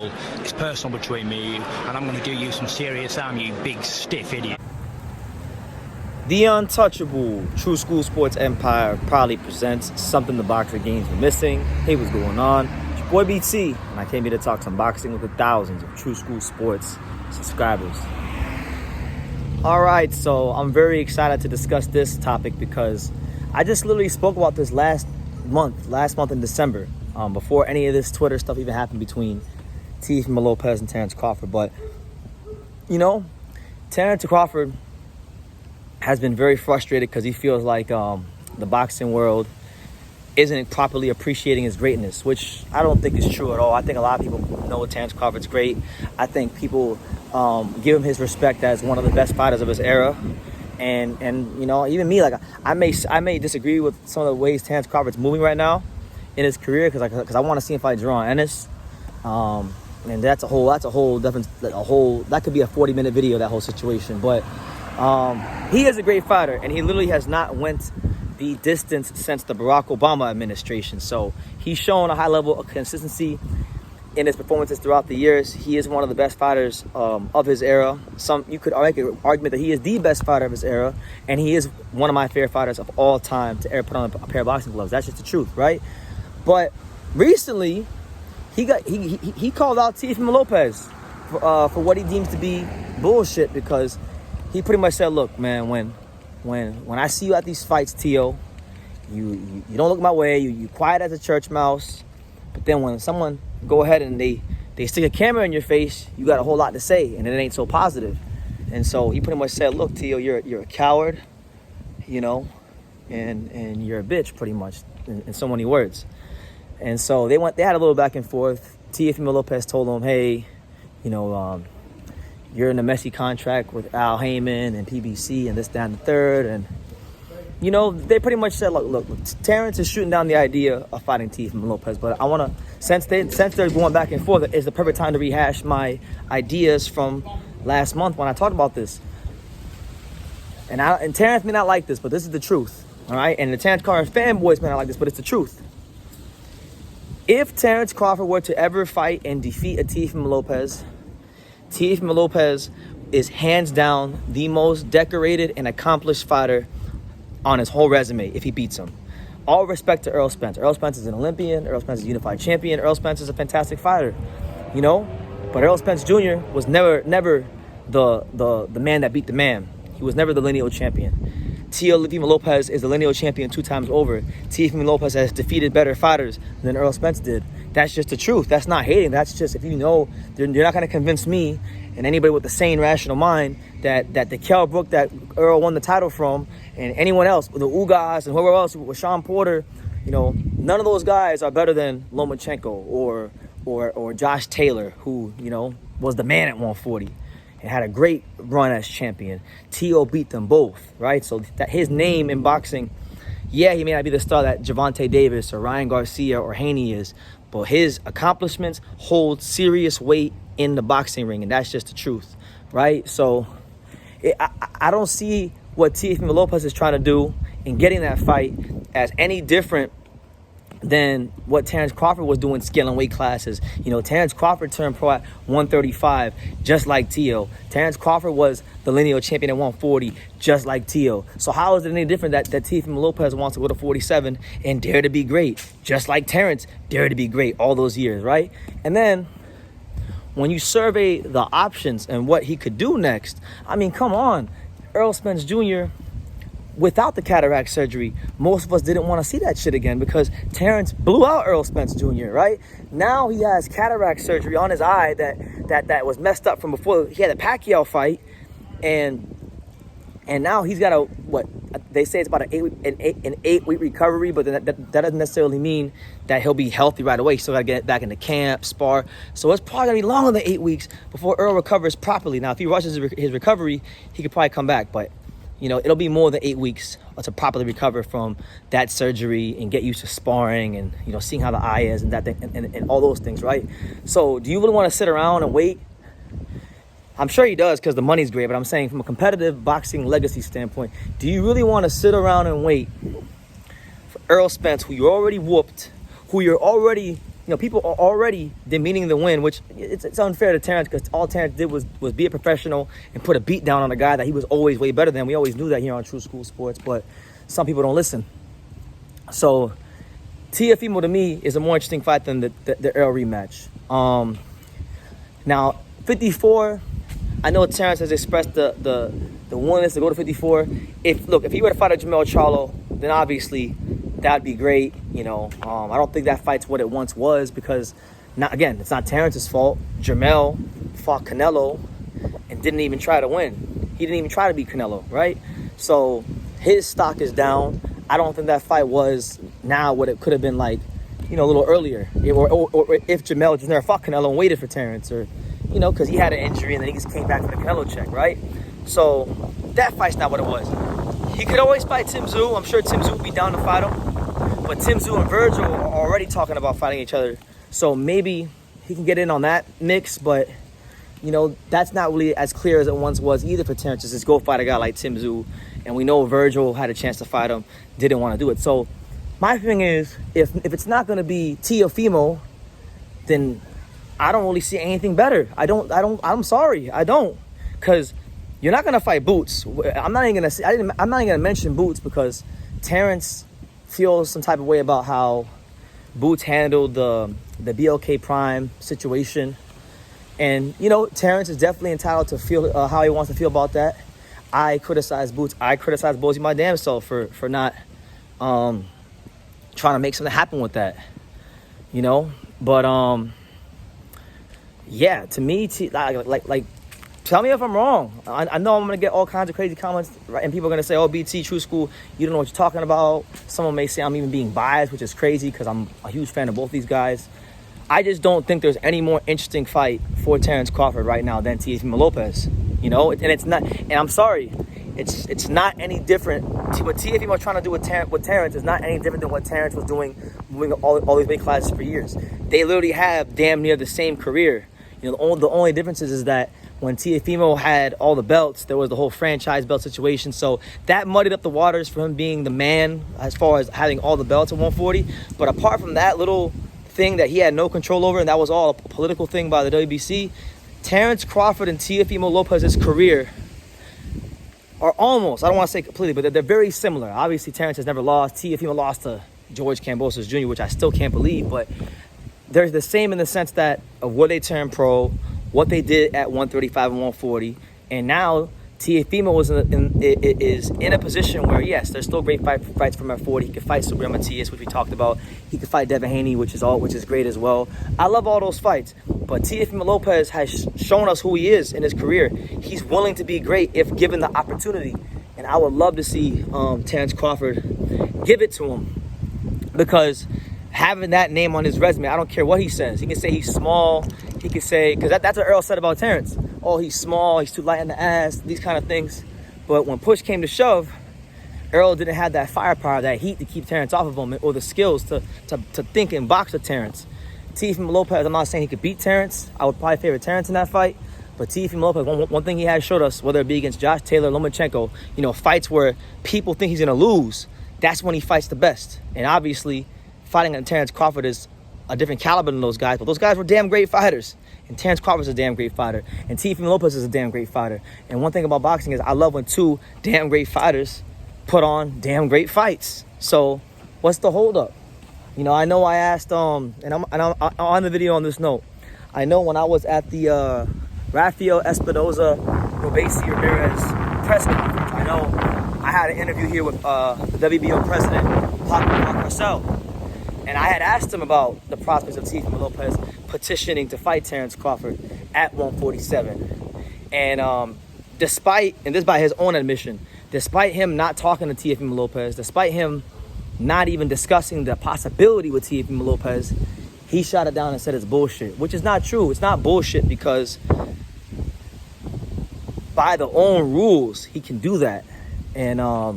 It's personal between me and you, and I'm going to do you some serious harm, you big stiff idiot. The untouchable True School Sports Empire proudly presents something the boxer games were missing. Hey, what's going on? It's your boy BT, and I came here to talk some boxing with the thousands of True School Sports subscribers. All right, so I'm very excited to discuss this topic because I just literally spoke about this last month in December, before any of this Twitter stuff even happened between Teofimo Lopez and Terence Crawford. But, you know, Terence Crawford has been very frustrated because he feels like the boxing world isn't properly appreciating his greatness, which I don't think is true at all. I think a lot of people know Terence Crawford's great. I think people give him his respect as one of the best fighters of his era. And you know, even me, like I may disagree with some of the ways Terence Crawford's moving right now in his career because I want to see him fight Jerron Ennis. And that's a whole different, that could be a 40-minute video, that whole situation. But he is a great fighter, and he literally has not went the distance since the Barack Obama administration. So he's shown a high level of consistency in his performances throughout the years. He is one of the best fighters of his era. You could make an argument that he is the best fighter of his era, and he is one of my favorite fighters of all time to ever put on a pair of boxing gloves. That's just the truth, right? But recently, he called out Teofimo Lopez for what he deems to be bullshit, because he pretty much said, "Look, man, when I see you at these fights, Teo, you don't look my way. You quiet as a church mouse. But then when someone go ahead and they stick a camera in your face, you got a whole lot to say, and it ain't so positive." And so he pretty much said, "Look, Teo, you're a coward, you know, and you're a bitch, pretty much, in so many words." And so they had a little back and forth. Teofimo Lopez told him, "Hey, you know, you're in a messy contract with Al Heyman and PBC and this, that, and the third." And, you know, they pretty much said, look, Terence is shooting down the idea of fighting Teofimo Lopez. But I want to, since they're going back and forth, it's the perfect time to rehash my ideas from last month when I talked about this. And Terence may not like this, but this is the truth, all right? And the Terence Crawford fanboys may not like this, but it's the truth. If Terence Crawford were to ever fight and defeat a Teofimo Lopez is hands down the most decorated and accomplished fighter on his whole resume if he beats him. All respect to Errol Spence. Errol Spence is an Olympian. Errol Spence is a unified champion. Errol Spence is a fantastic fighter, you know? But Errol Spence Jr. was never the man that beat the man. He was never the lineal champion. Teofimo Lopez is the lineal champion 2 times over. Teofimo Lopez has defeated better fighters than Errol Spence did. That's just the truth. That's not hating. That's just, if you know, you're not going to convince me and anybody with a sane, rational mind that the Kell Brook that Earl won the title from, and anyone else, the Ugas and whoever else, with Sean Porter, you know, none of those guys are better than Lomachenko or Josh Taylor, who, you know, was the man at 140. And had a great run as champion. Teo beat them both, right? So that his name in boxing, yeah, he may not be the star that Gervonta Davis or Ryan Garcia or Haney is, but his accomplishments hold serious weight in the boxing ring, and that's just the truth, right? So I don't see what Teofimo Lopez is trying to do in getting that fight as any different than what Terence Crawford was doing scaling weight classes. You know, Terence Crawford turned pro at 135, just like Teo. Terence Crawford was the lineal champion at 140, just like Teo. So how is it any different that Teofimo Lopez wants to go to 47 and dare to be great, just like Terence dared to be great all those years, right? And then when you survey the options and what he could do next, I mean, come on. Errol Spence Jr., without the cataract surgery, most of us didn't want to see that shit again because Terence blew out Errol Spence Jr., right? Now he has cataract surgery on his eye that was messed up from before he had a Pacquiao fight, and now he's got they say it's about an 8-week recovery, but that doesn't necessarily mean that he'll be healthy right away. He still got to get back into camp, spar. So it's probably going to be longer than 8 weeks before Earl recovers properly. Now, if he rushes his recovery, he could probably come back, but you know, it'll be more than 8 weeks to properly recover from that surgery and get used to sparring and, you know, seeing how the eye is and that thing, and all those things, right? So do you really want to sit around and wait? I'm sure he does because the money's great, but I'm saying from a competitive boxing legacy standpoint, do you really want to sit around and wait for Errol Spence, who you already whooped, who you're already people are already demeaning the win, which it's unfair to Terence because all Terence did was be a professional and put a beat down on a guy that he was always way better than. We always knew that here on True School Sports, but some people don't listen. So Teofimo to me is a more interesting fight than the Earl rematch. Now 54, I know Terence has expressed the willingness to go to 54. If he were to fight a Jermell Charlo, then obviously that'd be great. I don't think that fight's what it once was because, it's not Terence's fault. Jermell fought Canelo and didn't even try to win. He didn't even try to beat Canelo, right? So his stock is down. I don't think that fight was now what it could have been like, a little earlier. Or if Jermell just never fought Canelo and waited for Terence, or, because he had an injury and then he just came back for the Canelo check, right? So that fight's not what it was. He could always fight Tim Tszyu. I'm sure Tim Tszyu would be down to fight him. But Tim Tszyu and Virgil are already talking about fighting each other. So maybe he can get in on that mix. But, that's not really as clear as it once was either for Terence. Just go fight a guy like Tim Tszyu. And we know Virgil had a chance to fight him, didn't want to do it. So my thing is, if it's not going to be Teofimo, then I don't really see anything better. I'm sorry. I don't. Because you're not gonna fight Boots. I'm not even gonna mention Boots because Terence feels some type of way about how Boots handled the BLK Prime situation, and Terence is definitely entitled to feel how he wants to feel about that. I criticize Boots. I criticize Bozy my damn self for not trying to make something happen with that, But yeah, to me, like. Tell me if I'm wrong. I know I'm going to get all kinds of crazy comments, right? And people are going to say, oh, BT, True School, you don't know what you're talking about. Someone may say I'm even being biased, which is crazy because I'm a huge fan of both these guys. I just don't think there's any more interesting fight for Terence Crawford right now than Teofimo Lopez. And it's not, and I'm sorry, it's not any different. What Teofimo trying to do with Terence is not any different than what Terence was doing all these weight classes for years. They literally have damn near the same career. The only difference is that when Teofimo had all the belts, there was the whole franchise belt situation. So that muddied up the waters for him being the man as far as having all the belts at 140. But apart from that little thing that he had no control over, and that was all a political thing by the WBC, Terence Crawford and Teofimo Lopez's career are almost, I don't want to say completely, but they're very similar. Obviously, Terence has never lost. Teofimo lost to George Kambosos Jr., which I still can't believe. But they're the same in the sense that of where they turned pro, what they did at 135 and 140, and now Teofimo is in a position where, yes, there's still great fights from at 40. He could fight Subriel Matias, which we talked about. He could fight Devin Haney, which is great as well. I love all those fights, but Teofimo Lopez has shown us who he is in his career. He's willing to be great if given the opportunity, and I would love to see Terence Crawford give it to him, because having that name on his resume, I don't care what he says. He can say he's small. He can say, because that's what Earl said about Terence. Oh, he's small. He's too light in the ass. These kind of things. But when push came to shove, Earl didn't have that firepower, that heat to keep Terence off of him, or the skills to think and box with Terence. Teofimo Lopez, I'm not saying he could beat Terence. I would probably favor Terence in that fight. But Teofimo Lopez, one thing he has showed us, whether it be against Josh Taylor, Lomachenko, fights where people think he's going to lose, that's when he fights the best. And obviously, fighting on Terence Crawford is a different caliber than those guys, but those guys were damn great fighters. And Terence Crawford's a damn great fighter. And Teofimo Lopez is a damn great fighter. And one thing about boxing is I love when two damn great fighters put on damn great fights. So what's the holdup? I know I asked, and I'm on the video on this note. I know when I was at the Rafael Espinoza Robesi Ramirez press conference, I know I had an interview here with the WBO president, Paco Marcel. And I had asked him about the prospects of Teofimo Lopez petitioning to fight Terence Crawford at 147. And despite, and this by his own admission, despite him not talking to Teofimo Lopez, despite him not even discussing the possibility with Teofimo Lopez, he shot it down and said it's bullshit, which is not true. It's not bullshit because by the own rules, he can do that. And I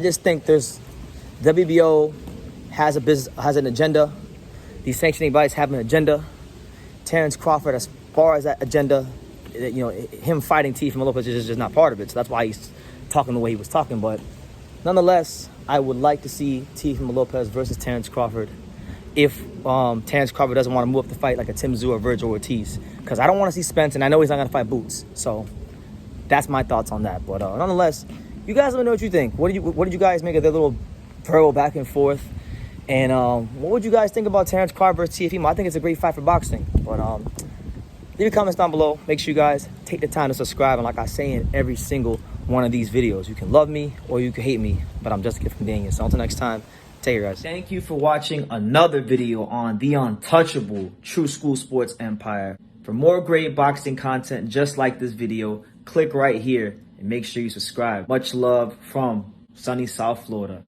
just think WBO has an agenda. These sanctioning bodies have an agenda. Terence Crawford, as far as that agenda, him fighting Teofimo Lopez is just not part of it. So that's why he's talking the way he was talking. But nonetheless, I would like to see Teofimo Lopez versus Terence Crawford. if Terence Crawford doesn't want to move up the fight like a Tim Tszyu or Virgil Ortiz. Because I don't want to see Spence, and I know he's not going to fight Boots. So that's my thoughts on that. But nonetheless, you guys let me know what you think. What did you guys make of their little verbal back and forth? And what would you guys think about Terence Crawford versus Teofimo? I think it's a great fight for boxing. But leave your comments down below. Make sure you guys take the time to subscribe. And like I say in every single one of these videos, you can love me or you can hate me, but I'm just a kid from Daniel. So until next time, take care, guys. Thank you for watching another video on the untouchable True School Sports Empire. For more great boxing content just like this video, click right here and make sure you subscribe. Much love from sunny South Florida.